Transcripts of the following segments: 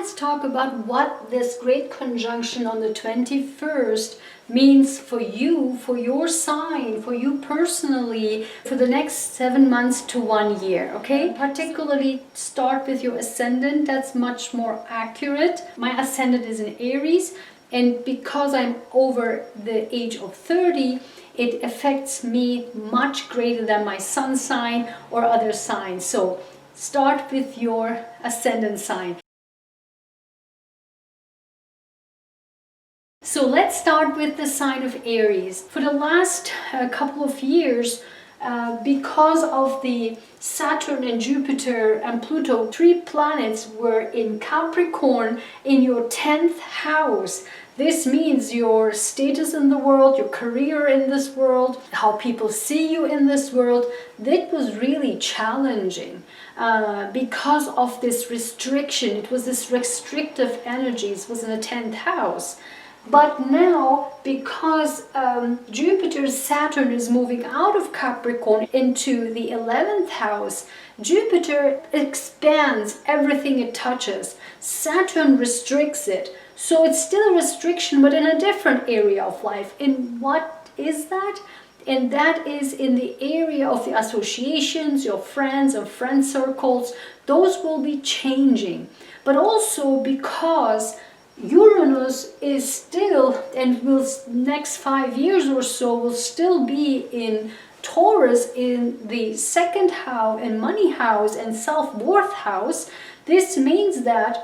let's talk about what this great conjunction on the 21st means for you, for your sign, for you personally, for the next 7 months to 1 year, okay? Particularly start with your ascendant, that's much more accurate. My ascendant is in Aries, and because I'm over the age of 30, it affects me much greater than my sun sign or other signs. So start with your ascendant sign. So let's start with the sign of Aries. For the last couple of years, because of the Saturn and Jupiter and Pluto, 3 planets were in Capricorn in your 10th house. This means your status in the world, your career in this world, how people see you in this world. That was really challenging because of this restriction. It was this restrictive energy. It was in the 10th house. But now, because Jupiter, Saturn is moving out of Capricorn into the 11th house, Jupiter expands everything it touches. Saturn restricts it. So it's still a restriction, but in a different area of life. And what is that? And that is in the area of the associations, your friends and friend circles. Those will be changing. But also because Uranus is still, and will next 5 years or so, will still be in Taurus in the 2nd house and money house and self-worth house. This means that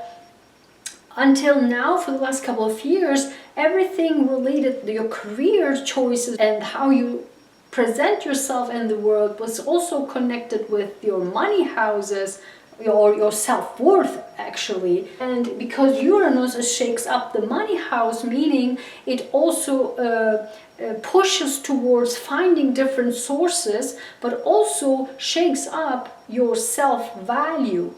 until now, for the last couple of years, everything related to your career choices and how you present yourself in the world was also connected with your money houses, your self-worth actually. And because Uranus shakes up the money house, meaning it also pushes towards finding different sources, but also shakes up your self-value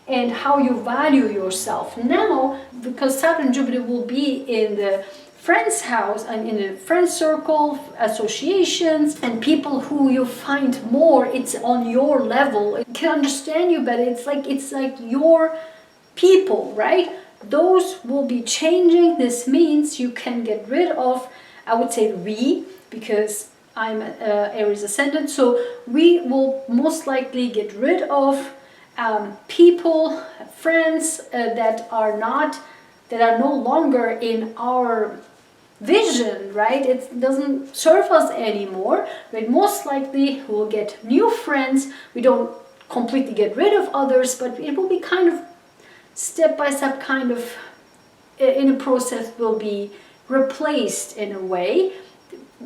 and how you value yourself. Now, because Saturn and Jupiter will be in the friends house and in a friend circle, associations, and people who you find more, it's on your level, it can understand you better. It's like your people, right? Those will be changing. This means you can get rid of, I would say because I'm Aries ascendant, so we will most likely get rid of people, friends that are no longer in our vision, right? It doesn't serve us anymore. But most likely we'll get new friends. We don't completely get rid of others, but it will be kind of step by step, kind of in a process, will be replaced in a way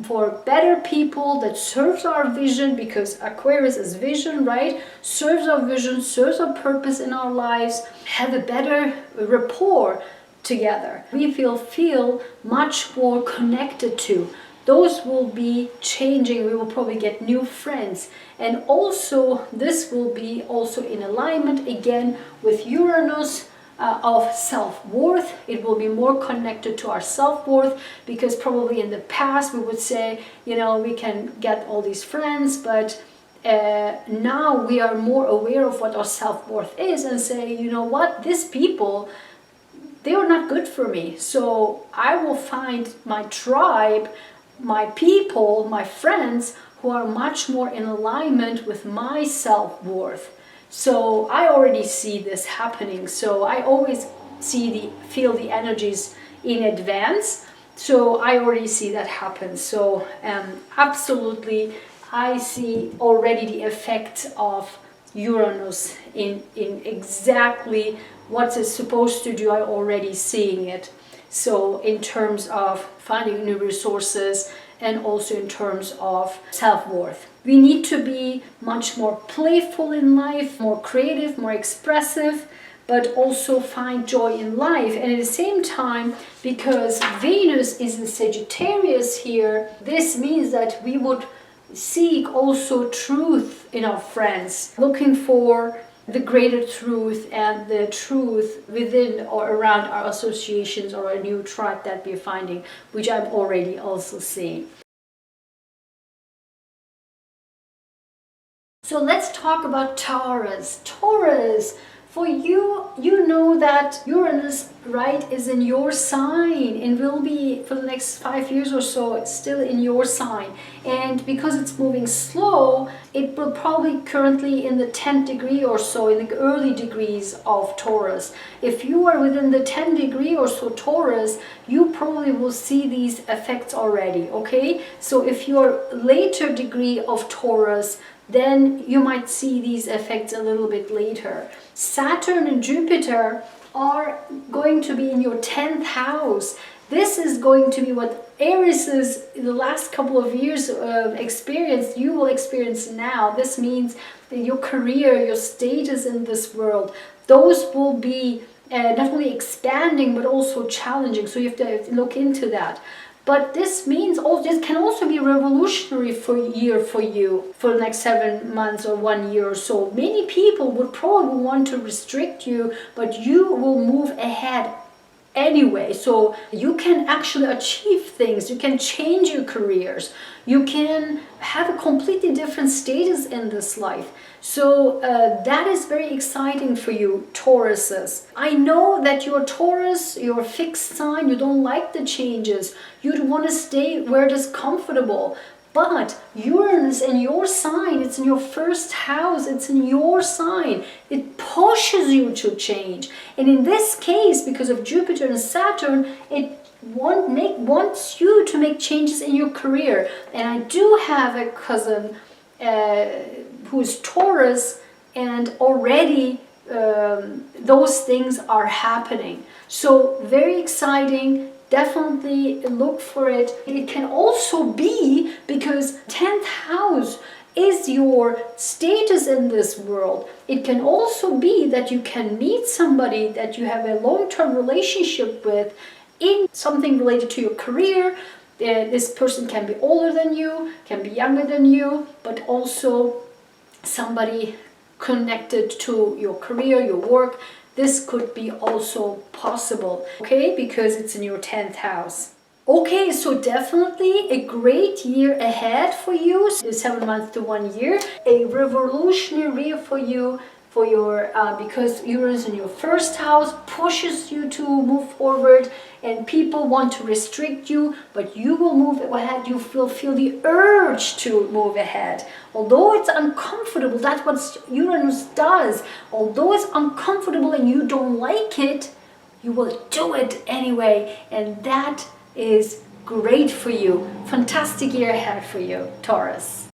for better people that serves our vision, because Aquarius is vision, right? Serves our vision, serves our purpose in our lives, have a better rapport together. We feel much more connected to. Those will be changing. We will probably get new friends. And also this will be also in alignment again with Uranus of self-worth. It will be more connected to our self-worth, because probably in the past we would say, you know, we can get all these friends, but now we are more aware of what our self-worth is and say, you know what, these people, they are not good for me. So I will find my tribe, my people, my friends who are much more in alignment with my self-worth. So I already see this happening. So I always feel the energies in advance. So I already see that happen. So absolutely, I see already the effect of Uranus in exactly what it's supposed to do. I'm already seeing it. So in terms of finding new resources and also in terms of self-worth. We need to be much more playful in life, more creative, more expressive, but also find joy in life. And at the same time, because Venus is in Sagittarius here, this means that we would seek also truth in our friends, looking for the greater truth and the truth within or around our associations or a new tribe that we're finding, which I'm already also seeing. So let's talk about Taurus. Taurus, For you, you know that Uranus, right, is in your sign and will be for the next 5 years or so. It's still in your sign, and because it's moving slow, it will probably currently in the 10th degree or so, in the early degrees of Taurus. If you are within the 10th degree or so Taurus, you probably will see these effects already. Okay, so if you're later degree of Taurus, then you might see these effects a little bit later. Saturn and Jupiter are going to be in your 10th house. This is going to be what Aries is in the last couple of years experienced, you will experience now. This means that your career, your status in this world, those will be not only expanding but also challenging. So you have to look into that. But this means also, this can also be revolutionary year for you for the next 7 months or 1 year or so. Many people would probably want to restrict you, but you will move ahead anyway. So you can actually achieve things, you can change your careers, you can have a completely different status in this life. So that is very exciting for you Tauruses. I know that you're Taurus, you're a fixed sign, you don't like the changes, you'd want to stay where it is comfortable. But Uranus in your sign, it's in your first house, it's in your sign. It pushes you to change. And in this case, because of Jupiter and Saturn, it wants you to make changes in your career. And I do have a cousin who's Taurus, and already those things are happening. So very exciting. Definitely look for it. It can also be because 10th house is your status in this world. It can also be that you can meet somebody that you have a long-term relationship with in something related to your career. This person can be older than you, can be younger than you, but also somebody connected to your career, your work. This could be also possible, okay, because it's in your 10th house. Okay, so definitely a great year ahead for you, 7 months to 1 year, a revolutionary year for you, for your because Uranus in your first house pushes you to move forward, and people want to restrict you, but you will move ahead. You will feel the urge to move ahead. Although it's uncomfortable, that's what Uranus does. Although it's uncomfortable and you don't like it, you will do it anyway, and that is great for you. Fantastic year ahead for you, Taurus.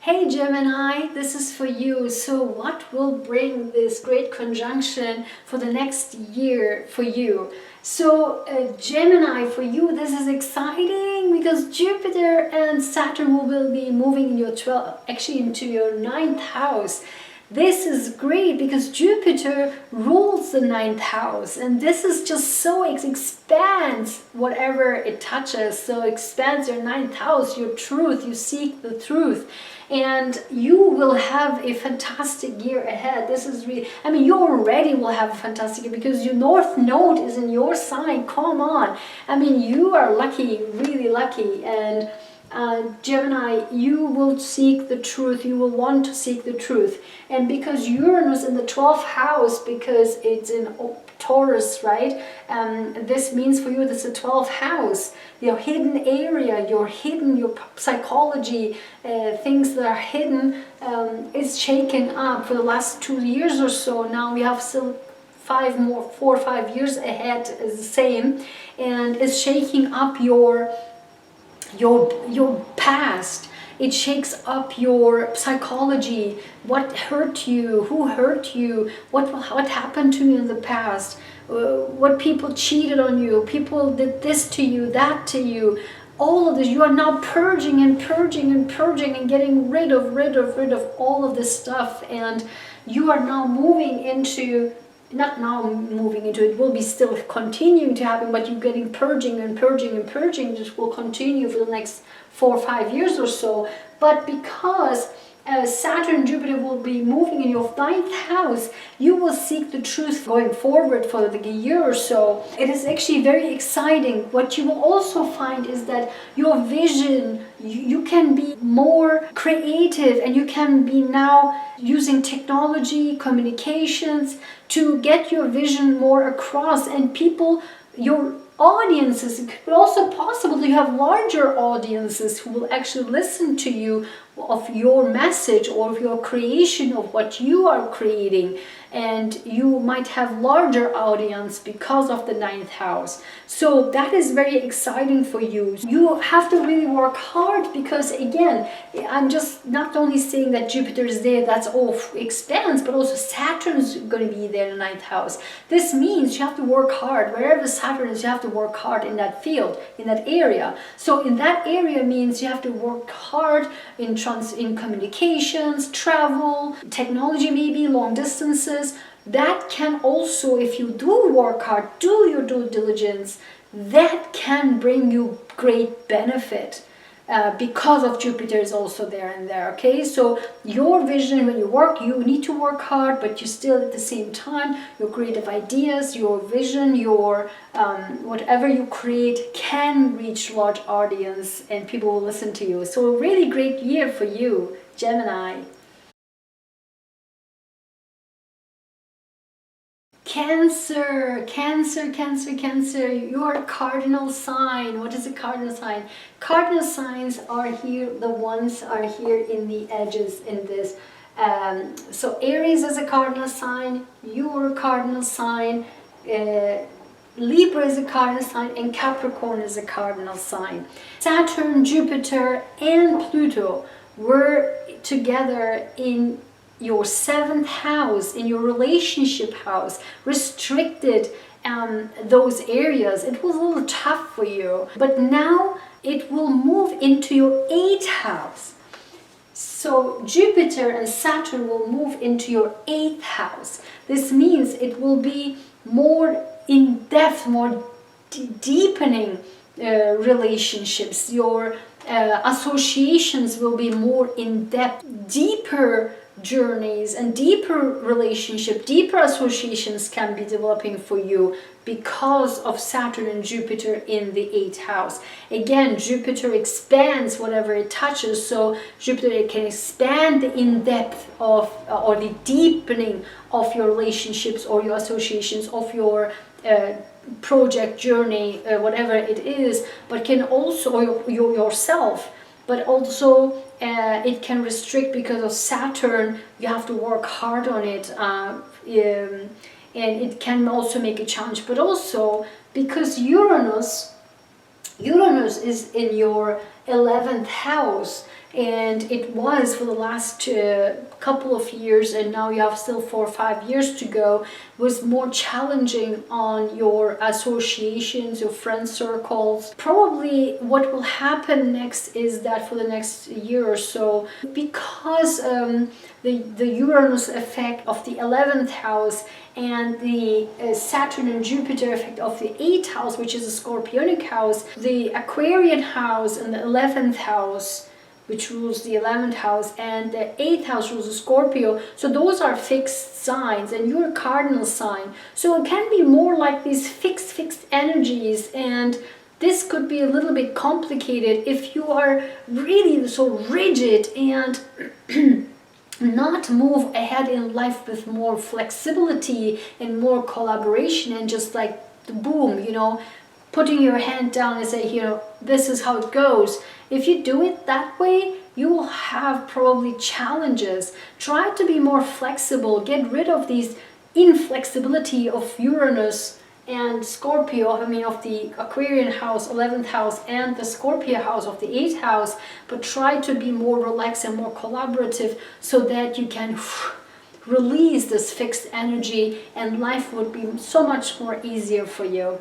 Hey Gemini, this is for you. So what will bring this great conjunction for the next year for you? So Gemini, for you this is exciting because Jupiter and Saturn will be moving in your into your 9th house. This is great because Jupiter rules the 9th house, and this is just so expands whatever it touches. So expands your 9th house, your truth. You seek the truth, and you will have a fantastic year ahead. This is really, I mean, you already will have a fantastic year because your North Node is in your sign. Come on, I mean, you are lucky, really lucky. And Gemini, you will seek the truth, you will want to seek the truth. And because Uranus in the 12th house, because it's in Taurus, right? This means for you, this is the 12th house, your hidden area, your psychology, things that are hidden is shaken up for the last 2 years or so. Now we have still 4 or 5 years ahead is the same, and it's shaking up your past. It shakes up your psychology, what hurt you, who hurt you, what happened to you in the past, what people cheated on you, people did this to you, that to you. All of this, you are now purging and purging and purging and getting rid of all of this stuff, and you are now moving into, not now moving into, it will be still continuing to happen, but you're getting purging and purging and purging. This will continue for the next 4 or 5 years or so. But because Saturn and Jupiter will be moving in your ninth house, you will seek the truth going forward for the year or so. It is actually very exciting. What you will also find is that your vision, you can be more creative, and you can be now using technology, communications to get your vision more across, and people, your audiences, it could be also possible you have larger audiences who will actually listen to you, of your message or of your creation, of what you are creating, and you might have larger audience because of the ninth house. So that is very exciting for you. You have to really work hard, because again, I'm just not only saying that Jupiter is there, that's all expands, but also Saturn's going to be there in the ninth house. This means you have to work hard. Wherever Saturn is, you have to work hard in that field, in that area. So in that area means you have to work hard in communications, travel, technology, maybe long distances. That can also, if you do work hard, do your due diligence, that can bring you great benefit. Because of Jupiter is also there and there, okay? So your vision, when you work, you need to work hard, but you still at the same time, your creative ideas, your vision, your whatever you create can reach large audience and people will listen to you. So a really great year for you, Gemini. Cancer, Cancer, Cancer, Cancer, your cardinal sign. What is a cardinal sign? Cardinal signs are here, the ones are here in the edges in this. So Aries is a cardinal sign, your cardinal sign, Libra is a cardinal sign, and Capricorn is a cardinal sign. Saturn, Jupiter, and Pluto were together in your seventh house, in your relationship house, restricted those areas. It was a little tough for you, but now it will move into your eighth house. So Jupiter and Saturn will move into your eighth house. This means it will be more in depth, more deepening relationships. Your associations will be more in depth, deeper journeys and deeper relationship, deeper associations can be developing for you because of Saturn and Jupiter in the eighth house. Again, Jupiter expands whatever it touches, so Jupiter can expand the in-depth of or the deepening of your relationships or your associations, of your project, journey, whatever it is, but can also, or yourself, but also it can restrict because of Saturn. You have to work hard on it, and it can also make a challenge. But also because Uranus is in your 11th house, and it was for the last couple of years, and now you have still 4 or 5 years to go, was more challenging on your associations, your friend circles. Probably what will happen next is that for the next year or so, because the Uranus effect of the 11th house and the Saturn and Jupiter effect of the 8th house, which is a Scorpionic house, the Aquarian house and the 11th house, which rules the 11th house, and the 8th house rules the Scorpio. So those are fixed signs, and you're a cardinal sign. So it can be more like these fixed energies, and this could be a little bit complicated if you are really so rigid and not move ahead in life with more flexibility and more collaboration, and just like the boom, you know, putting your hand down and say, you know, this is how it goes. If you do it that way, you will have probably challenges. Try to be more flexible. Get rid of these inflexibility of Uranus and Scorpio, of the Aquarian house, 11th house, and the Scorpio house of the 8th house, but try to be more relaxed and more collaborative so that you can release this fixed energy, and life would be so much more easier for you.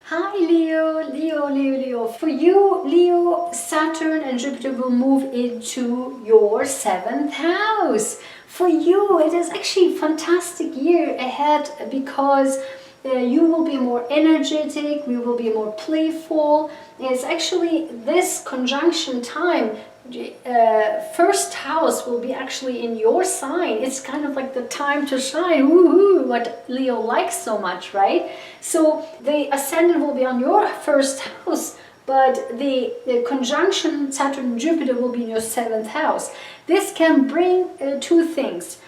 Hi Leo. For you, Leo, Saturn and Jupiter will move into your 7th house. For you, it is actually a fantastic year ahead, because you will be more energetic, we will be more playful. It's actually this conjunction time. First house will be actually in your sign. It's kind of like the time to shine. Woohoo! What Leo likes so much, right? So the ascendant will be on your first house, but the conjunction Saturn and Jupiter will be in your seventh house. This can bring two things.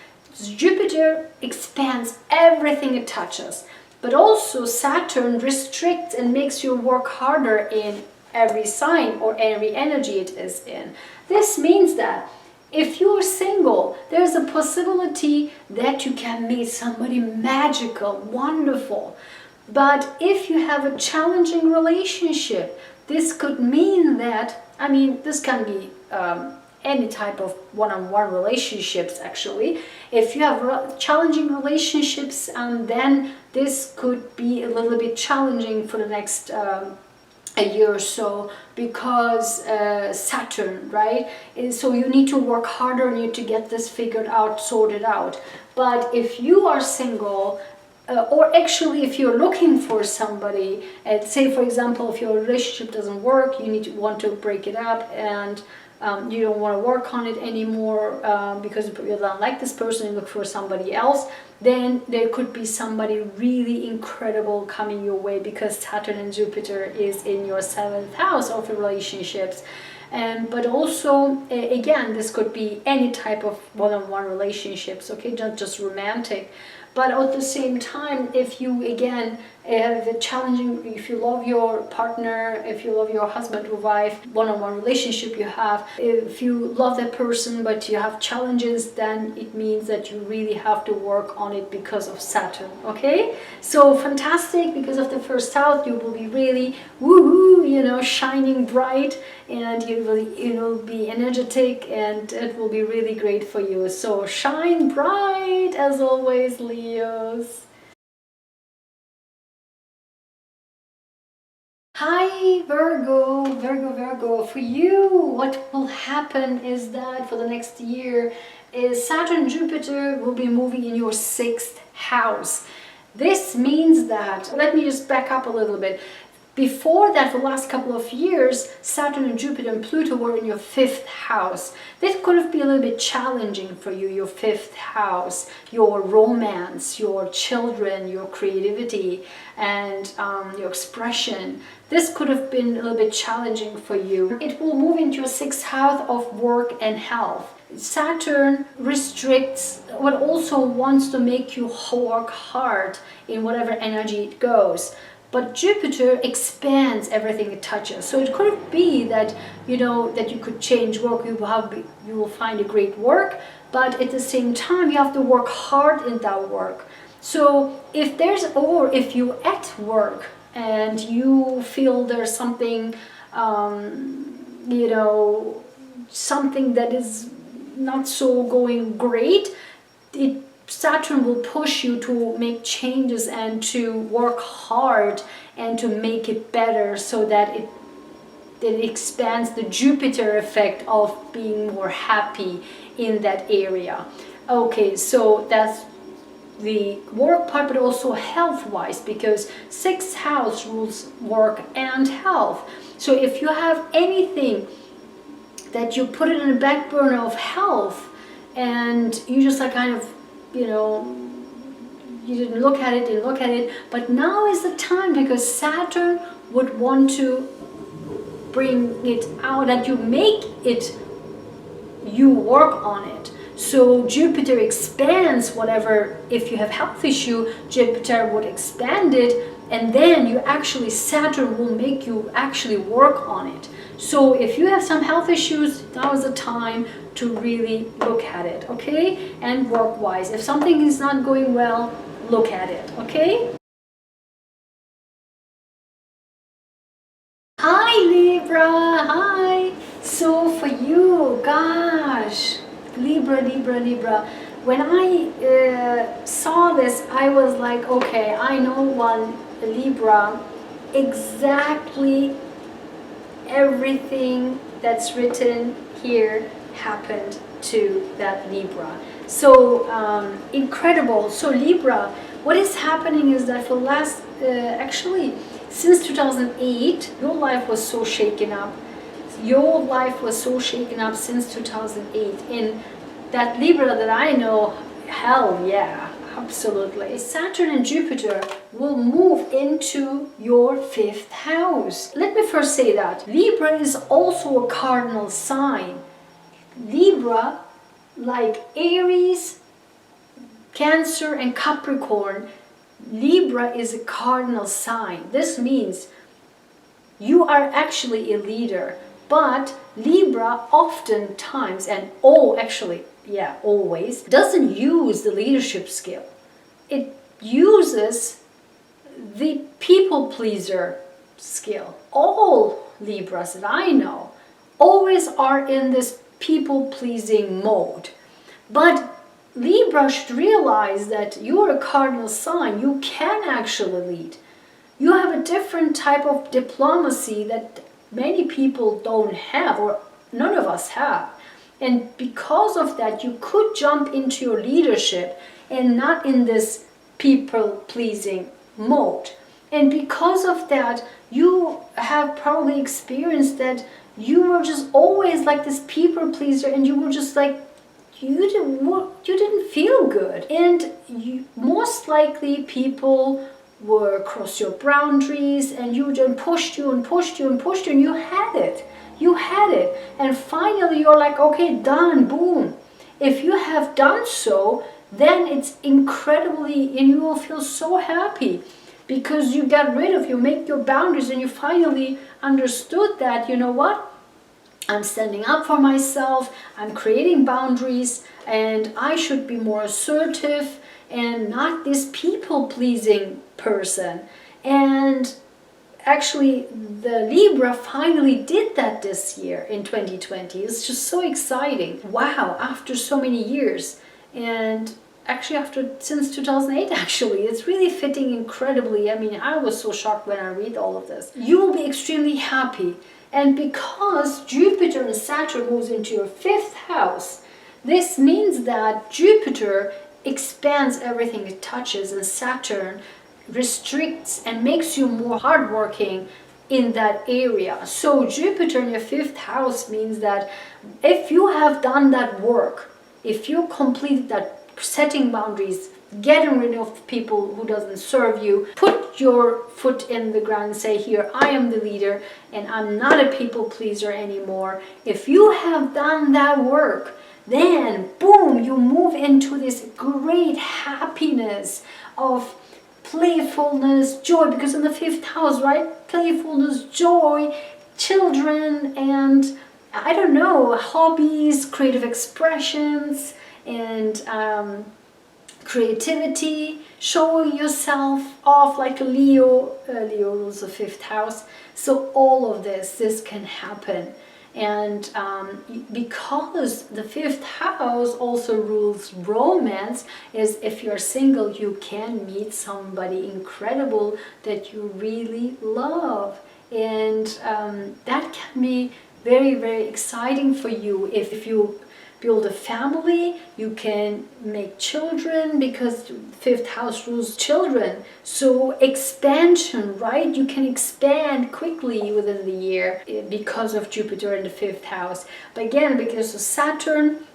Jupiter expands everything it touches, but also Saturn restricts and makes you work harder in every sign or every energy it is in. This means that if you're single, there's a possibility that you can meet somebody magical, wonderful. But if you have a challenging relationship, this could mean that, I mean, this can be any type of one-on-one relationships actually. If you have challenging relationships, then this could be a little bit challenging for the next a year or so, because Saturn, right? So you need to work harder on you to get this figured out, sorted out. But if you are single, or actually if you're looking for somebody, say for example, if your relationship doesn't work, you want to break it up, and you don't want to work on it anymore because you don't like this person, you look for somebody else, then there could be somebody really incredible coming your way, because Saturn and Jupiter is in your seventh house of relationships. But also, again, this could be any type of one-on-one relationships, okay, not just romantic. But at the same time, if you, again, have a challenging, if you love your partner, if you love your husband or wife, one-on-one relationship you have, if you love that person but you have challenges, then it means that you really have to work on it because of Saturn, okay? So fantastic, because of the first house, you will be really woohoo, you know, shining bright, and you will, you know, be energetic, and it will be really great for you. So shine bright as always, Leos. Hi Virgo, Virgo, for you what will happen is that for the next year is Saturn and Jupiter will be moving in your sixth house. This means that, let me just back up a little bit. Before that, for the last couple of years, Saturn and Jupiter and Pluto were in your fifth house. This could have been a little bit challenging for you, your fifth house, your romance, your children, your creativity, and your expression. This could have been a little bit challenging for you. It will move into your sixth house of work and health. Saturn restricts, but also wants to make you work hard in whatever energy it goes. But Jupiter expands everything it touches. So it could be that, you know, that you could change work, you will find a great work, but at the same time you have to work hard in that work. So if there's, or if you at work and you feel there's something, you know, something that is not so going great, Saturn will push you to make changes and to work hard and to make it better, so that it expands the Jupiter effect of being more happy in that area. Okay, so that's the work part, but also health-wise, because sixth house rules work and health. So if you have anything that you put it in the back burner of health, and you just like kind of, you know, you didn't look at it, but now is the time, because Saturn would want to bring it out, that you make it, you work on it. So Jupiter expands whatever, if you have health issue, Jupiter would expand it, and then you actually, Saturn will make you actually work on it. So if you have some health issues, now is the time to really look at it, okay? And work-wise, if something is not going well, look at it, okay? Hi Libra, hi! So for you, gosh, Libra, when I saw this, I was like, okay, I know one Libra, exactly everything that's written here happened to that Libra. So incredible. So Libra, What is happening is that for last, actually, since 2008, your life was so shaken up. Your life was so shaken up since 2008. In that Libra that I know, hell yeah, absolutely. Saturn and Jupiter will move into your 5th house. Let me first say that Libra is also a cardinal sign. Libra, like Aries, Cancer and Capricorn, Libra is a cardinal sign. This means you are actually a leader, but Libra oftentimes, and always, doesn't use the leadership skill. It uses the people pleaser skill. All Libras that I know always are in this people pleasing mode. But Libra should realize that you're a cardinal sign. You can actually lead. You have a different type of diplomacy that many people don't have, or none of us have. And because of that, you could jump into your leadership and not in this people-pleasing mode. And because of that, you have probably experienced that you were just always like this people pleaser, and you were just like, you didn't feel good. And most likely people were cross your boundaries, and you just pushed you and pushed you and pushed you, and you had it. You had it. And finally you're like, okay, done, boom. If you have done so, then it's incredibly, and you will feel so happy because you got rid of, you make your boundaries, and you finally understood that, you know what? I'm standing up for myself, I'm creating boundaries, and I should be more assertive and not this people-pleasing person. And actually, the Libra finally did that this year in 2020. It's just so exciting. Wow, after so many years. And actually since 2008, actually, it's really fitting incredibly. I mean, I was so shocked when I read all of this. You will be extremely happy. And because Jupiter and Saturn moves into your 5th house, this means that Jupiter expands everything it touches, and Saturn restricts and makes you more hardworking in that area. So Jupiter in your 5th house means that if you have done that work, if you completed that setting boundaries, getting rid of people who doesn't serve you, put your foot in the ground and say, here, I am the leader and I'm not a people pleaser anymore. If you have done that work, then boom, you move into this great happiness of playfulness, joy, because in the 5th house, right? Playfulness, joy, children, and I don't know, hobbies, creative expressions, and creativity, showing yourself off like a Leo. Leo rules the 5th house. So all of this can happen. And because the 5th house also rules romance, is if you're single, you can meet somebody incredible that you really love. And that can be very, very exciting for you. If you build a family, you can make children, because 5th house rules children. So expansion, right? You can expand quickly within the year because of Jupiter in the 5th house. But again, because of Saturn,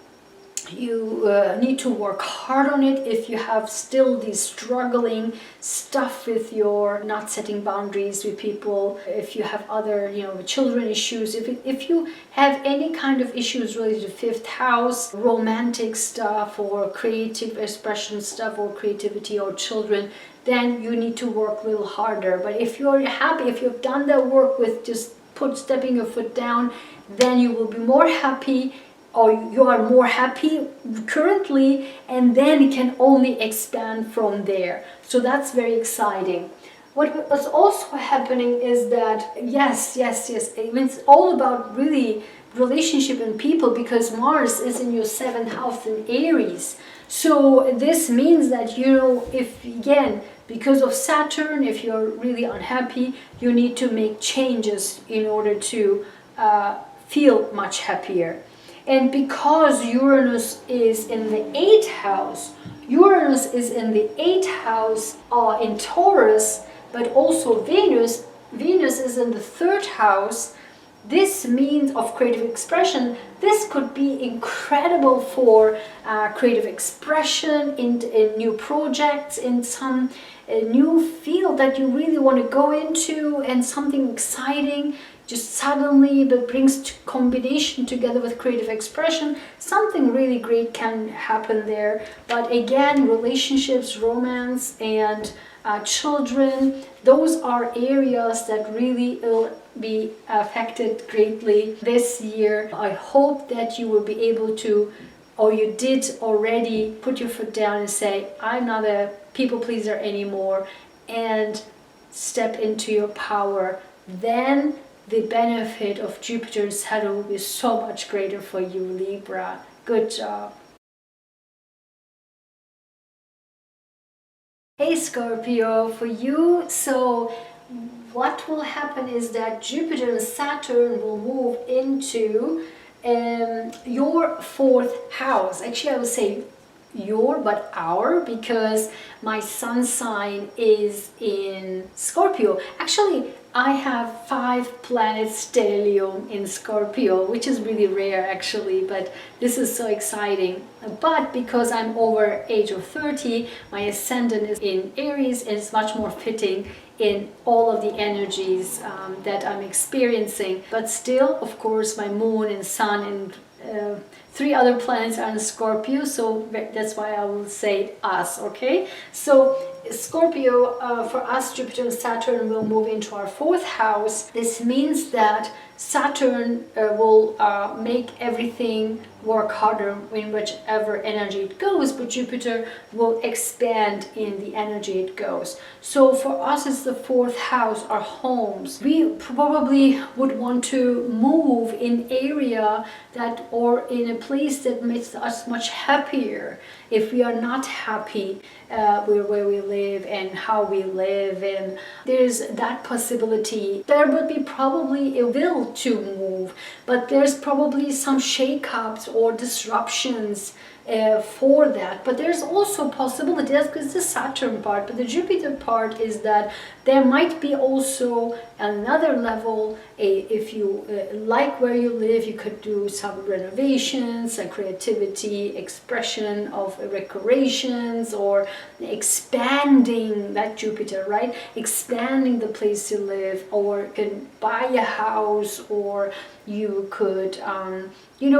you need to work hard on it. If you have still these struggling stuff with your not setting boundaries with people, if you have other, children issues, if you have any kind of issues related to 5th house, romantic stuff or creative expression stuff or creativity or children, then you need to work a little harder. But if you're happy, if you've done that work with just stepping your foot down, then you will be more happy, or you are more happy currently, and then it can only expand from there. So that's very exciting. What's also happening is that, yes, I mean, it's all about really relationship and people, because Mars is in your 7th house in Aries. So this means that, if again, because of Saturn, if you're really unhappy, you need to make changes in order to feel much happier. And because Uranus is in the 8th house, Uranus is in the 8th house in Taurus, but also Venus is in the 3rd house. This means of creative expression. This could be incredible for creative expression in new projects, in some new field that you really want to go into, and something exciting just suddenly but brings combination together with creative expression. Something really great can happen there. But again, relationships, romance, and children, those are areas that really will be affected greatly this year. I hope that you will be able to, or you did already, put your foot down and say, I'm not a people pleaser anymore, and step into your power. Then the benefit of Jupiter and Saturn will be so much greater for you, Libra. Good job. Hey Scorpio, for you, so what will happen is that Jupiter and Saturn will move into your 4th house. Actually, I would say your, but our, because my sun sign is in Scorpio. Actually, I have 5 planets stellium in Scorpio, which is really rare actually, but this is so exciting. But because I'm over age of 30, my ascendant is in Aries, and it's much more fitting in all of the energies that I'm experiencing. But still, of course, my moon and sun and 3 other planets are in Scorpio, so that's why I will say us, okay? So Scorpio, for us, Jupiter and Saturn will move into our 4th house. This means that Saturn will make everything work harder in whichever energy it goes, but Jupiter will expand in the energy it goes. So for us, it's the 4th house, our homes. We probably would want to move in area that, or in a place that makes us much happier. If we are not happy where we live and how we live, and there's that possibility, there would be probably a will to move, but there's probably some shake-ups or disruptions for that. But there's also possibility, that's because the Saturn part, but the Jupiter part is that there might be also another level. If you like where you live, you could do some renovations, creativity, expression of decorations, or expanding that Jupiter, right? Expanding the place you live, or you can buy a house, or you could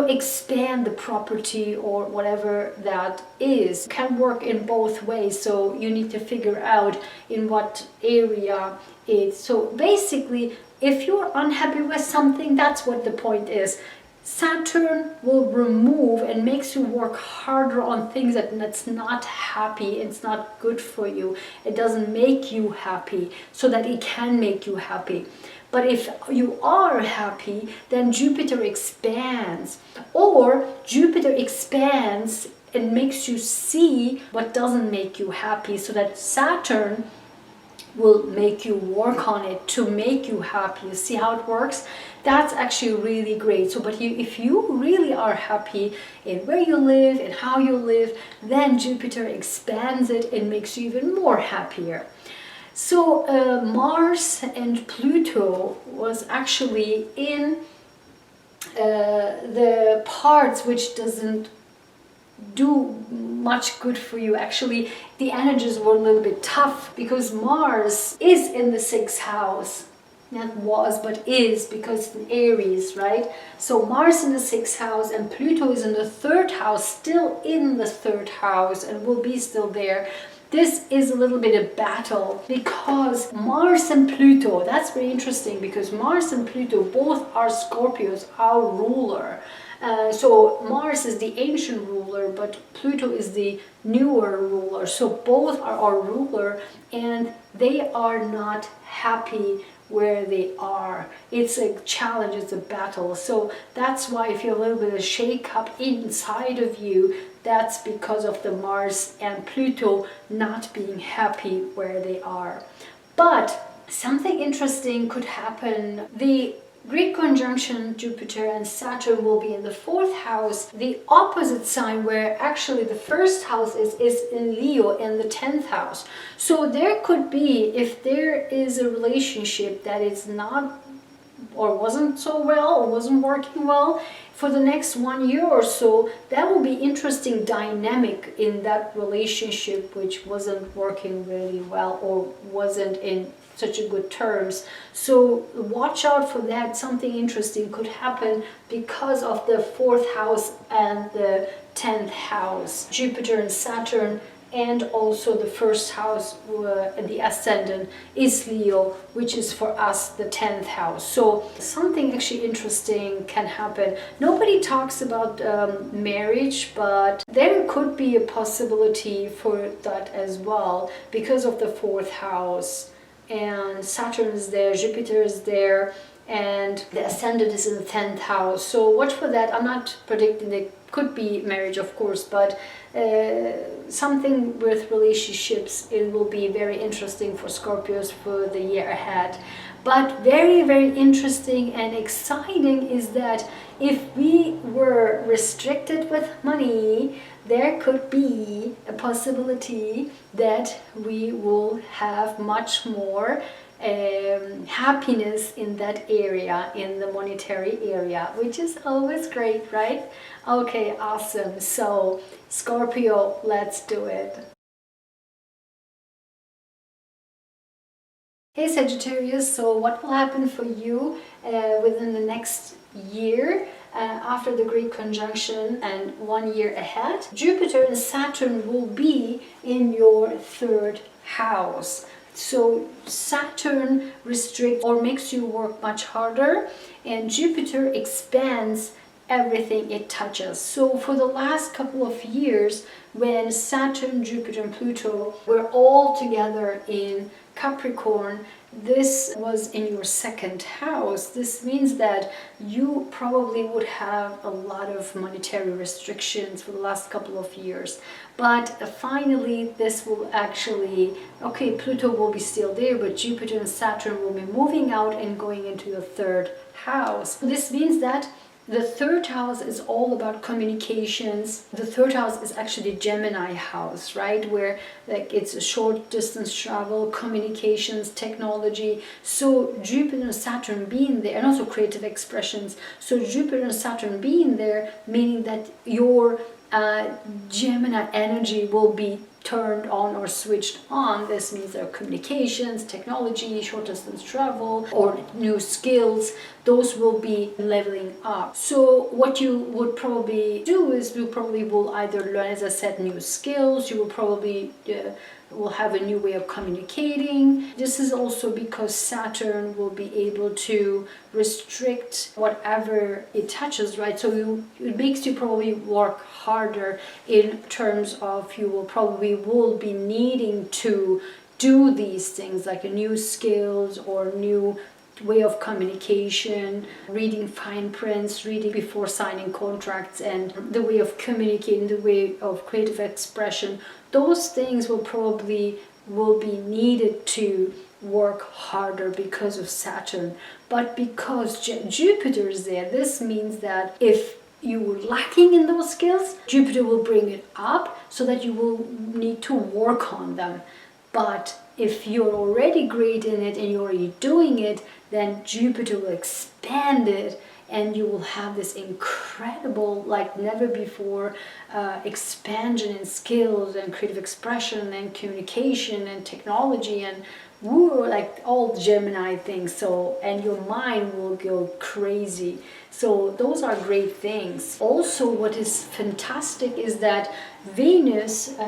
expand the property, or whatever that is. It can work in both ways, so you need to figure out in what area it's. So basically, if you're unhappy with something, that's what the point is. Saturn will remove and makes you work harder on things that's not happy. It's not good for you. It doesn't make you happy, so that it can make you happy. But if you are happy, then Jupiter expands, or Jupiter expands and makes you see what doesn't make you happy, so that Saturn will make you work on it to make you happy. You see how it works? That's actually really great. So, but if you really are happy in where you live and how you live, then Jupiter expands it and makes you even more happier. So Mars and Pluto was actually in the parts which doesn't do much good for you. Actually, the energies were a little bit tough, because Mars is in the 6th house. Not was, but is, because in Aries, right? So Mars in the 6th house, and Pluto is in the 3rd house, still in the 3rd house, and will be still there. This is a little bit of battle, because Mars and Pluto, that's very interesting, because Mars and Pluto both are Scorpios, our ruler. So Mars is the ancient ruler, but Pluto is the newer ruler. So both are our ruler, and they are not happy where they are. It's a challenge, it's a battle. So that's why if you have a little bit of shake up inside of you, that's because of the Mars and Pluto not being happy where they are. But something interesting could happen. The Great conjunction Jupiter and Saturn will be in the 4th house, the opposite sign where actually the 1st house is in Leo in the 10th house. So there could be, if there is a relationship that is not or wasn't so well or wasn't working well for the next 1 year or so, that will be interesting dynamic in that relationship which wasn't working really well or wasn't in such a good terms. So watch out for that. Something interesting could happen because of the 4th house and the 10th house. Jupiter and Saturn, and also the 1st house, the ascendant is Leo, which is for us the 10th house. So something actually interesting can happen. Nobody talks about marriage, but there could be a possibility for that as well because of the 4th house. And Saturn is there, Jupiter is there, and the ascendant is in the 10th house. So watch for that. I'm not predicting it could be marriage, of course, but something with relationships, it will be very interesting for Scorpios for the year ahead. But very, very interesting and exciting is that if we were restricted with money, there could be a possibility that we will have much more happiness in that area, in the monetary area, which is always great, right? Okay, awesome. So Scorpio, let's do it. Hey Sagittarius, so what will happen for you within the next year after the Great Conjunction and 1 year ahead? Jupiter and Saturn will be in your 3rd house. So Saturn restricts or makes you work much harder, and Jupiter expands everything it touches. So for the last couple of years, when Saturn, Jupiter and Pluto were all together in Capricorn, this was in your 2nd house. This means that you probably would have a lot of monetary restrictions for the last couple of years. But finally, this will actually, okay, Pluto will be still there, but Jupiter and Saturn will be moving out and going into the 3rd house. This means that the 3rd house is all about communications. The 3rd house is actually Gemini house, right? Where like it's a short distance travel, communications, technology. So Jupiter and Saturn being there, and also creative expressions. So Jupiter and Saturn being there, meaning that your Gemini energy will be turned on or switched on. This means there are communications, technology, short distance travel, or new skills. Those will be leveling up. So what you would probably do is you probably will either learn, as I said, new skills. You will probably will have a new way of communicating. This is also because Saturn will be able to restrict whatever it touches, right? So it makes you probably work harder in terms of you will be needing to do these things like a new skills or new way of communication, reading fine prints, reading before signing contracts, and the way of communicating, the way of creative expression. Those things will be needed to work harder because of Saturn. But because Jupiter is there, this means that if you were lacking in those skills, Jupiter will bring it up so that you will need to work on them. But if you're already great in it and you're already doing it, then Jupiter will expand it, and you will have this incredible, like never before, expansion in skills and creative expression and communication and technology and like all Gemini things. So, and your mind will go crazy. So those are great things. Also, what is fantastic is that Venus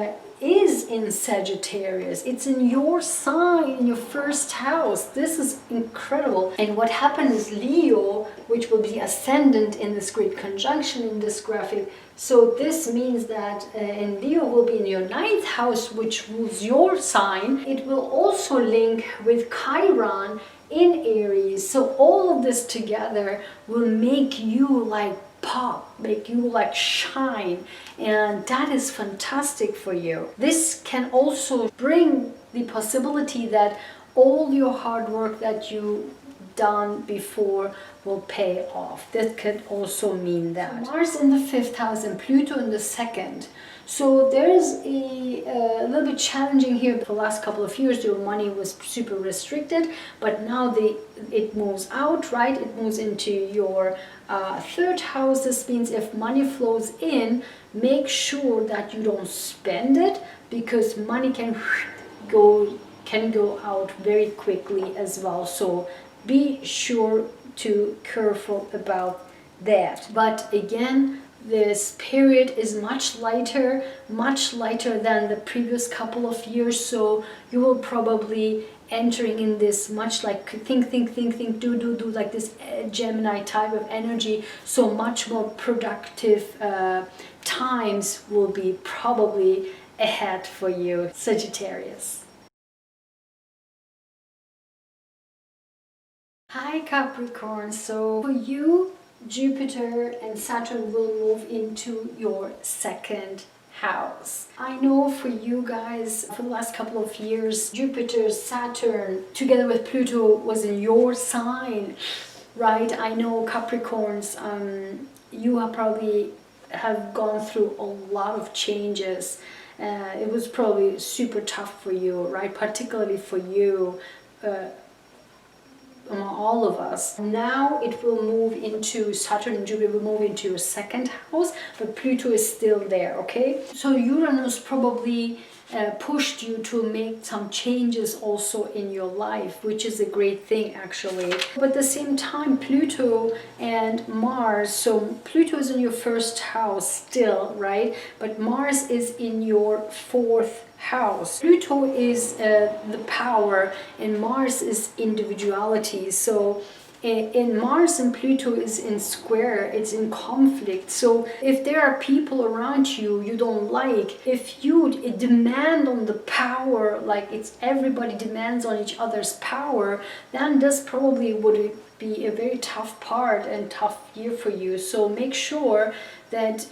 is in Sagittarius. It's in your sign, in your 1st house. This is incredible. And what happened is Leo, which will be ascendant in this great conjunction in this graphic. So this means that in Leo will be in your 9th house, which rules your sign. It will also link with Chiron in Aries. So all of this together will make you like pop, make you like shine, and that is fantastic for you. This can also bring the possibility that all your hard work that you done before will pay off. That could also mean that. So Mars in the 5th house and Pluto in the 2nd. So there's a little bit challenging here. For the last couple of years, your money was super restricted, but now it moves out, right? It moves into your 3rd house. This means if money flows in, make sure that you don't spend it, because money can go out very quickly as well. So be sure to careful about that. But again, this period is much lighter than the previous couple of years, so you will probably entering in this much like think, do, like this Gemini type of energy. So much more productive times will be probably ahead for you, Sagittarius. Hi Capricorn, so for you, Jupiter and Saturn will move into your 2nd house. I know for you guys, for the last couple of years, Jupiter, Saturn, together with Pluto was in your sign, right? I know Capricorns, you have probably gone through a lot of changes. It was probably super tough for you, right? Particularly for you, among all of us. Now it will move into Saturn and Jupiter will move into your 2nd house, but Pluto is still there, okay? So Uranus probably pushed you to make some changes also in your life, which is a great thing actually. But at the same time, Pluto and Mars, so Pluto is in your 1st house still, right? But Mars is in your 4th house. Pluto is the power and Mars is individuality. So in Mars and Pluto is in square, it's in conflict. So if there are people around you you don't like, if you demand on the power, like it's everybody demands on each other's power, then this probably would be a very tough part and tough year for you. So make sure that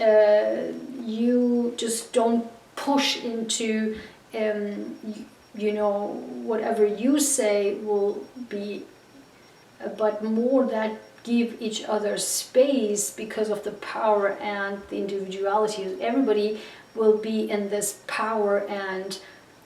you just don't push into you know, whatever you say will be, but more that give each other space because of the power and the individuality. Everybody will be in this power and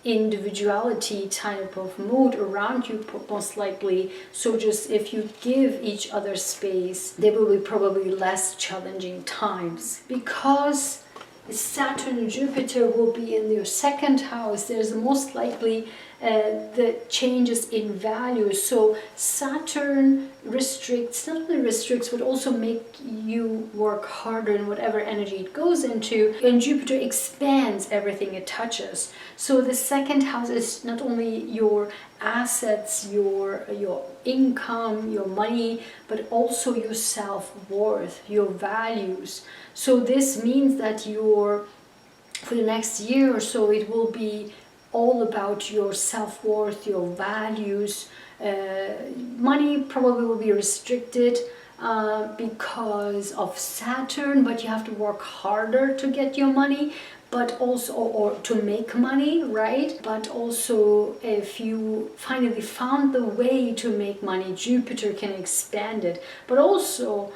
individuality type of mood around you most likely. So just if you give each other space, there will be probably less challenging times. Because Saturn and Jupiter will be in your 2nd house, there's most likely the changes in value. So Saturn restricts, not only restricts, but also make you work harder in whatever energy it goes into, and Jupiter expands everything it touches. So the 2nd house is not only your assets, your income, your money, but also your self-worth, your values. So this means that for the next year or so, it will be all about your self-worth, your values. Money probably will be restricted because of Saturn, but you have to work harder to get your money, but also, or to make money, right? But also if you finally found the way to make money, Jupiter can expand it. But also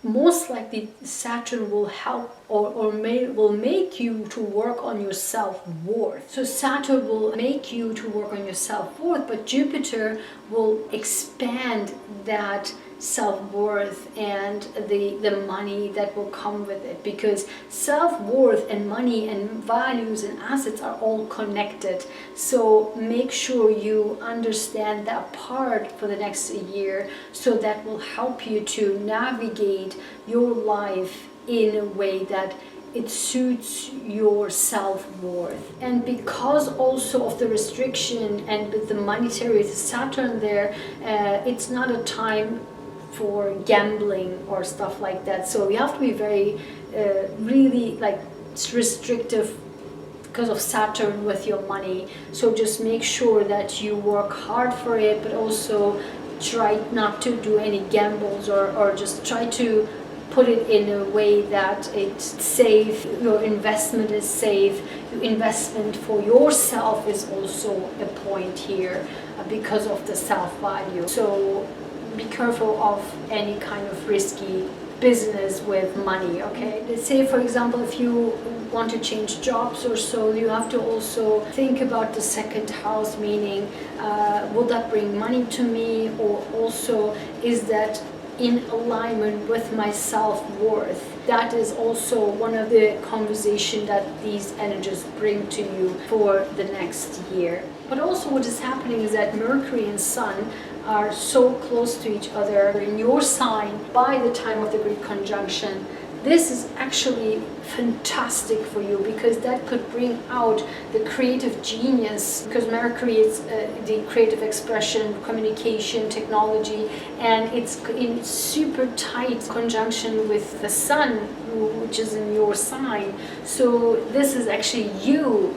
most likely Saturn will help will make you to work on your self-worth. So Saturn will make you to work on your self-worth, but Jupiter will expand that self-worth and the money that will come with it, because self-worth and money and values and assets are all connected. So make sure you understand that part for the next year, so that will help you to navigate your life in a way that it suits your self-worth. And because also of the restriction and with the monetary Saturn there, it's not a time for gambling or stuff like that. So you have to be very really like restrictive because of Saturn with your money. So just make sure that you work hard for it, but also try not to do any gambles, or just try to put it in a way that it's safe, your investment is safe, your investment for yourself is also a point here because of the self-value. So be careful of any kind of risky business with money, okay? Let's say, for example, if you want to change jobs or so, you have to also think about the second house, meaning will that bring money to me, or also is that in alignment with my self-worth? That is also one of the conversations that these energies bring to you for the next year. But also what is happening is that Mercury and Sun are so close to each other in your sign by the time of the Great Conjunction. This is actually fantastic for you, because that could bring out the creative genius, because Mercury is the creative expression, communication, technology, and it's in super tight conjunction with the Sun, which is in your sign. So this is actually you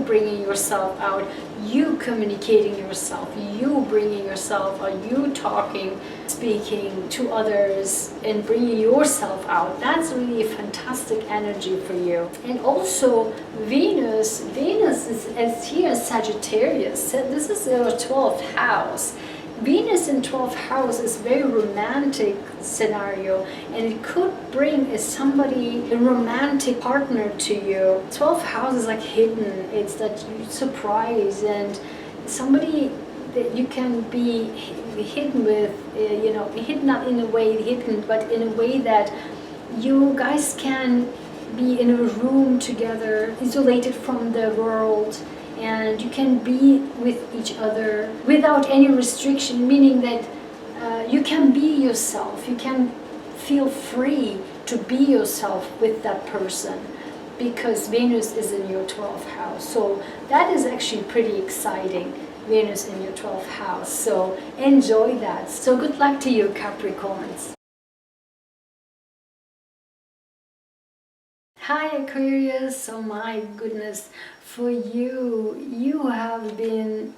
bringing yourself out, you communicating yourself, you bringing yourself, are you talking, speaking to others and bringing yourself out. That's really a fantastic energy for you. And also Venus is here in Sagittarius. This is your 12th house. Venus in 12th house is very romantic scenario, and it could bring somebody, a romantic partner to you. 12th house is like hidden. It's that you surprise, and somebody that you can be hidden with, hidden not in a way hidden, but in a way that you guys can be in a room together, isolated from the world, and you can be with each other without any restriction, meaning that you can be yourself, you can feel free to be yourself with that person, because Venus is in your 12th house. So that is actually pretty exciting, Venus in your 12th house. So enjoy that. So good luck to you, Capricorns. Hi Aquarius, oh my goodness, for you have been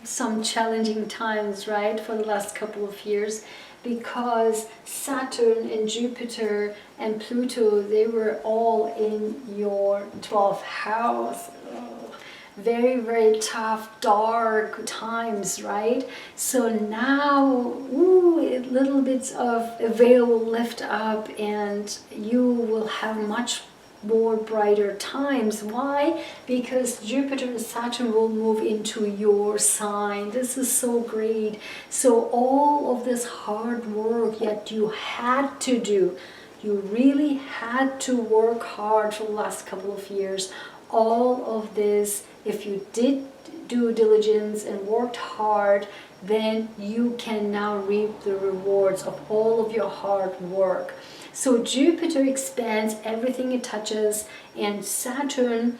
some challenging times, right, for the last couple of years, because Saturn and Jupiter and Pluto, they were all in your 12th house. Very, very tough, dark times, right? So now, little bits of a veil will lift up and you will have much more brighter times. Why? Because Jupiter and Saturn will move into your sign. This is so great. So all of this hard work that you had to do, you really had to work hard for the last couple of years. All of this, if you did due diligence and worked hard, then you can now reap the rewards of all of your hard work. So Jupiter expands everything it touches, and Saturn,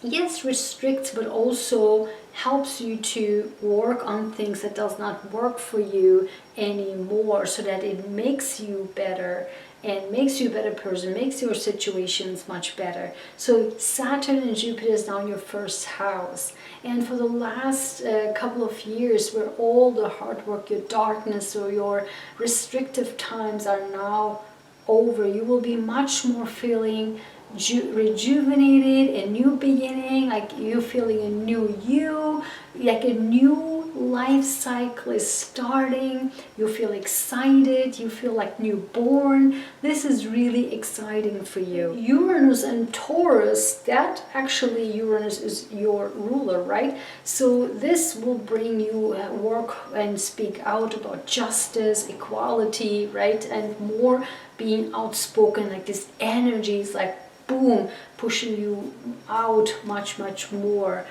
yes, restricts, but also helps you to work on things that does not work for you anymore, so that it makes you better and makes you a better person, makes your situations much better. So Saturn and Jupiter is now in your first house. And for the last couple of years, where all the hard work, your darkness or your restrictive times are now over, you will be much more feeling rejuvenated, a new beginning, like you're feeling a new you, like a new life cycle is starting. You feel excited, you feel like newborn. This is really exciting for you. Uranus and Taurus, that actually Uranus is your ruler, right? So this will bring you work and speak out about justice, equality, right? And more being outspoken, like this energy is like boom, pushing you out much more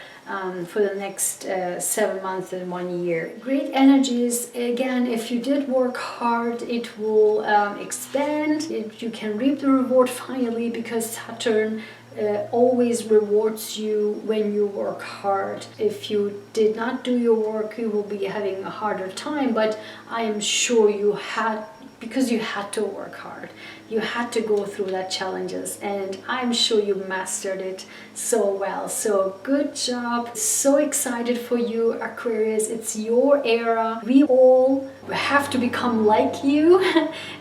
for the next 7 months and 1 year. Great energies. Again, if you did work hard, it will expand. You can reap the reward finally, because Saturn always rewards you when you work hard. If you did not do your work, you will be having a harder time, but I am sure you had, because you had to work hard. you had to go through that challenges, and I'm sure you mastered it so well. So good job. So excited for you, Aquarius. It's your era. We all have to become like you.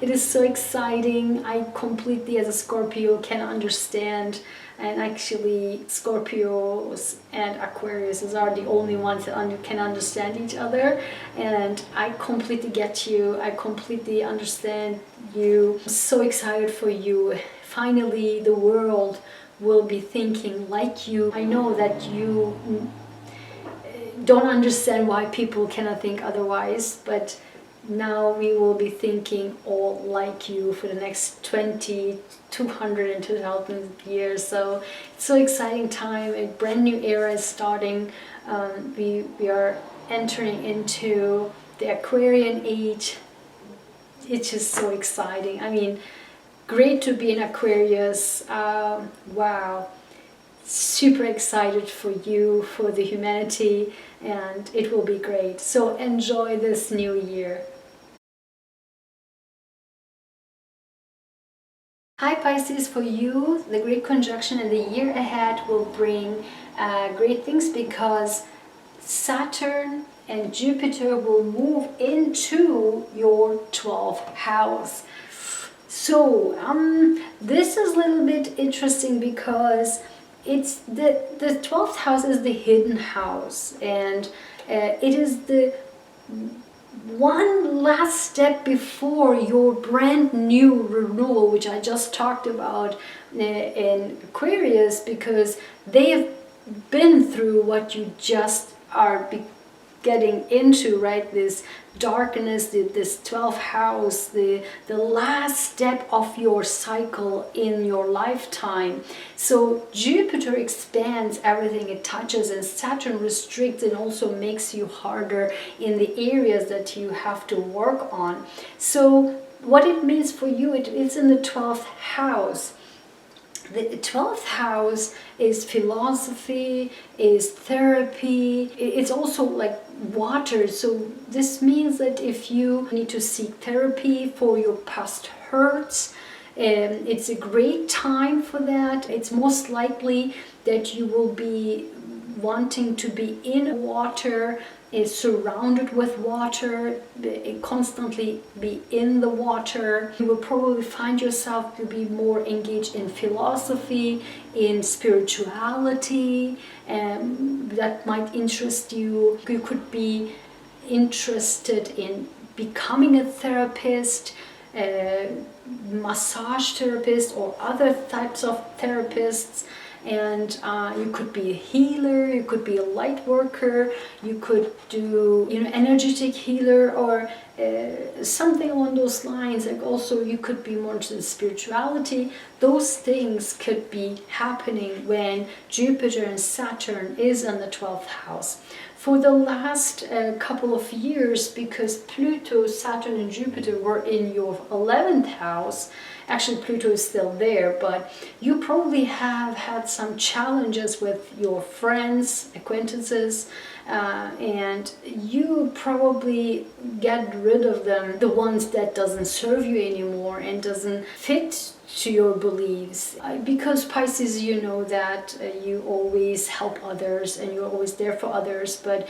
It is so exciting. I completely, as a Scorpio, can understand. And actually, Scorpios and Aquariuses are the only ones that can understand each other. And I completely get you. I completely understand you. I'm so excited for you. Finally, the world will be thinking like you. I know that you don't understand why people cannot think otherwise, but now we will be thinking all like you for the next 20, 200 and 2000 years. So it's so exciting time. A brand new era is starting. We are entering into the Aquarian age. It's just so exciting. I mean, great to be in Aquarius. Wow. Super excited for you, for the humanity, and it will be great. So enjoy this new year. Hi Pisces, for you, the great conjunction in the year ahead will bring great things, because Saturn and Jupiter will move into your 12th house. So this is a little bit interesting, because it's the 12th house is the hidden house, and it is the one last step before your brand new renewal, which I just talked about in Aquarius, because they have been through what you just are getting into, right? This darkness, this 12th house, the last step of your cycle in your lifetime. So Jupiter expands everything it touches, and Saturn restricts and also makes you harder in the areas that you have to work on. So what it means for you, it's in the 12th house. The 12th house is philosophy, is therapy. It's also like water. So this means that if you need to seek therapy for your past hurts, it's a great time for that. It's most likely that you will be wanting to be in water, is surrounded with water, constantly be in the water. You will probably find yourself to be more engaged in philosophy, in spirituality, that might interest you. You could be interested in becoming a therapist, massage therapist, or other types of therapists. And you could be a healer, you could be a light worker, you could do, energetic healer, or something along those lines. Like also you could be more into spirituality. Those things could be happening when Jupiter and Saturn is in the 12th house. For the last couple of years, because Pluto, Saturn and Jupiter were in your 11th house, actually Pluto is still there, but you probably have had some challenges with your friends, acquaintances, and you probably get rid of them, the ones that doesn't serve you anymore and doesn't fit to your beliefs. Because Pisces, you know that you always help others and you're always there for others, but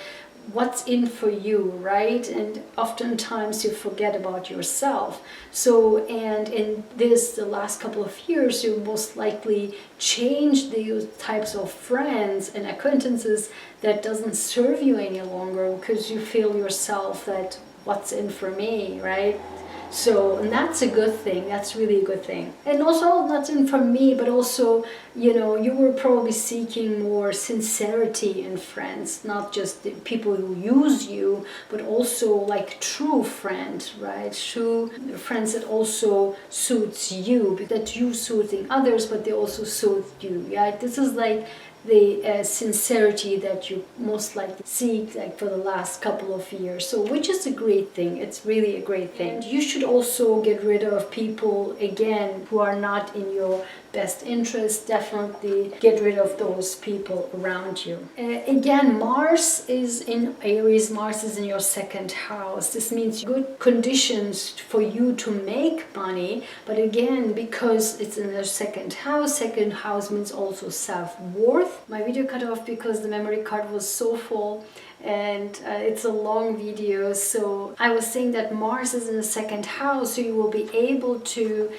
what's in for you, right? And oftentimes you forget about yourself. So, and in the last couple of years, you most likely change the types of friends and acquaintances that doesn't serve you any longer, because you feel yourself that what's in for me, right? So, and that's a good thing. That's really a good thing. And also, not in for me, but also, you were probably seeking more sincerity in friends, not just the people who use you, but also like true friends, right? True friends that also suits you, that you suiting others, but they also suit you, right? This is like the sincerity that you most likely seek, like for the last couple of years. So, which is a great thing. It's really a great thing. And you should also get rid of people, again, who are not in your best interest, definitely get rid of those people around you. Again, Mars is in Aries, Mars is in your second house. This means good conditions for you to make money, but again, because it's in the second house means also self-worth. My video cut off because the memory card was so full, and it's a long video. So I was saying that Mars is in the second house, so you will be able to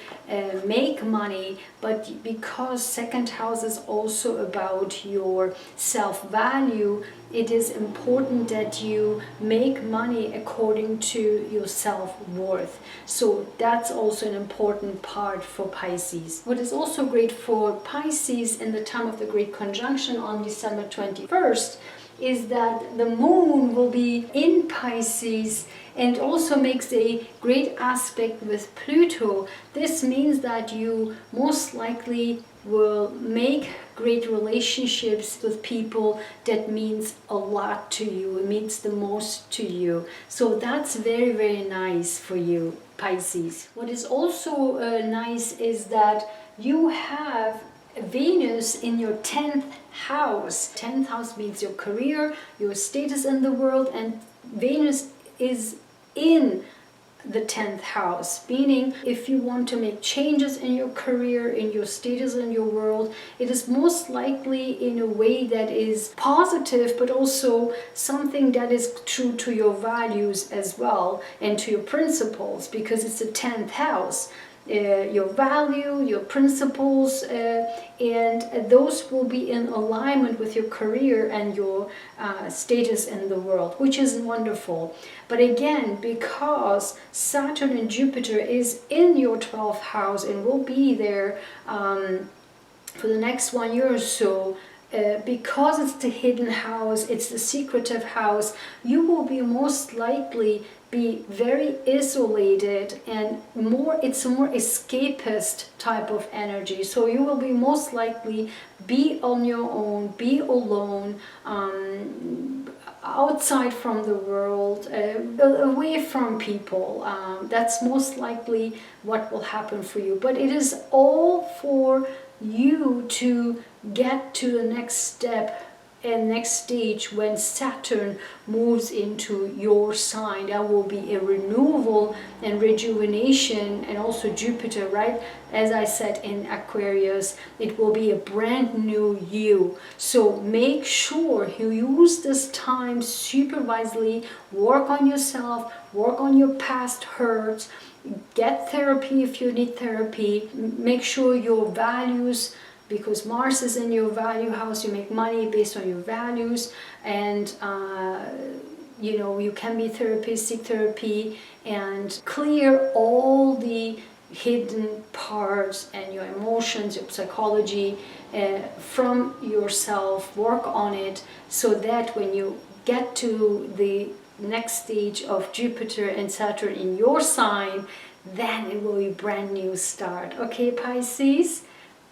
make money, but because second house is also about your self-value, it is important that you make money according to your self-worth. So that's also an important part for Pisces. What is also great for Pisces in the time of the Great Conjunction on December 21st is that the moon will be in Pisces and also makes a great aspect with Pluto. This means that you most likely will make great relationships with people that means a lot to you, it means the most to you. So that's very, very nice for you, Pisces. What is also nice is that you have Venus in your 10th house. 10th house means your career, your status in the world, and Venus is in the 10th house, meaning if you want to make changes in your career, in your status in your world, it is most likely in a way that is positive, but also something that is true to your values as well and to your principles, because it's the 10th house. Your value, your principles, and those will be in alignment with your career and your status in the world, which is wonderful. But again, because Saturn and Jupiter is in your 12th house and will be there for the next 1 year or so, because it's the hidden house, it's the secretive house, you will be most likely be very isolated and it's a more escapist type of energy. So you will be most likely be on your own, be alone, outside from the world, away from people. That's most likely what will happen for you. But it is all for you to get to the next step and next stage when Saturn moves into your sign. That will be a renewal and rejuvenation, and also Jupiter, right? As I said, in Aquarius, it will be a brand new you. So make sure you use this time super wisely, work on yourself, work on your past hurts, get therapy if you need therapy, make sure your values, because Mars is in your value house, you make money based on your values, and you know, you can be therapist, seek therapy, and clear all the hidden parts and your emotions, your psychology from yourself. Work on it so that when you get to the next stage of Jupiter and Saturn in your sign, then it will be a brand new start. Okay, Pisces?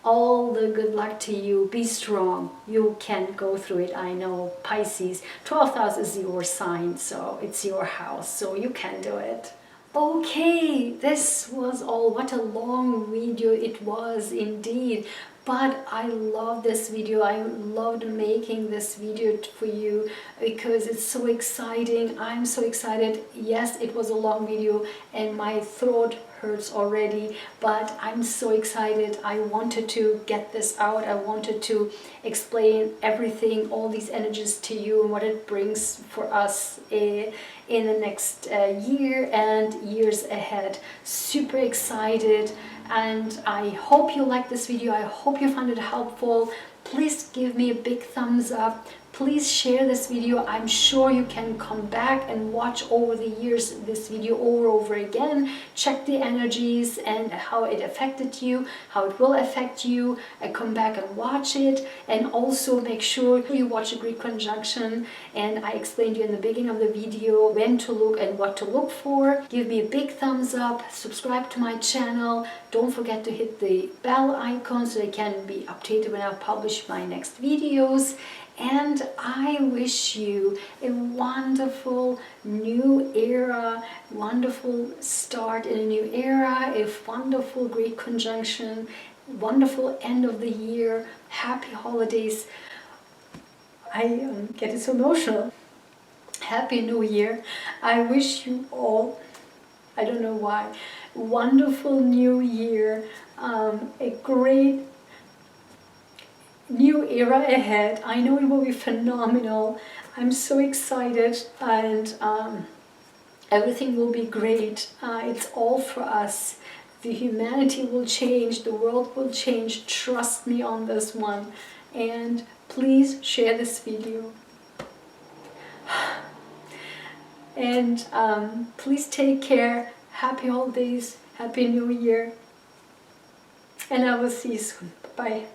All the good luck to you. Be strong. You can go through it. I know, Pisces. 12th house is your sign, so it's your house, so you can do it. Okay, this was all. What a long video it was indeed. But I love this video. I loved making this video for you because it's so exciting. I'm so excited. Yes, it was a long video and my throat hurts already, but I'm so excited. I wanted to get this out. I wanted to explain everything, all these energies to you and what it brings for us in the next year and years ahead. Super excited, and I hope you like this video. I hope you found it helpful. Please give me a big thumbs up. Please share this video. I'm sure you can come back and watch over the years this video over again. Check the energies and how it affected you, how it will affect you. Come back and watch it, and also make sure you watch a Greek conjunction. And I explained to you in the beginning of the video when to look and what to look for. Give me a big thumbs up. Subscribe to my channel. Don't forget to hit the bell icon so you can be updated when I publish my next videos. And I wish you a wonderful new era, wonderful start in a new era, a wonderful great conjunction, wonderful end of the year, happy holidays. I get so emotional. Happy New Year. I wish you all, I don't know why, wonderful new year, a great new era ahead. I know it will be phenomenal. I'm so excited, and everything will be great. It's all for us. The humanity will change, the world will change. Trust me on this one. And please share this video. And please take care. Happy holidays, happy new year, and I will see you soon. Bye.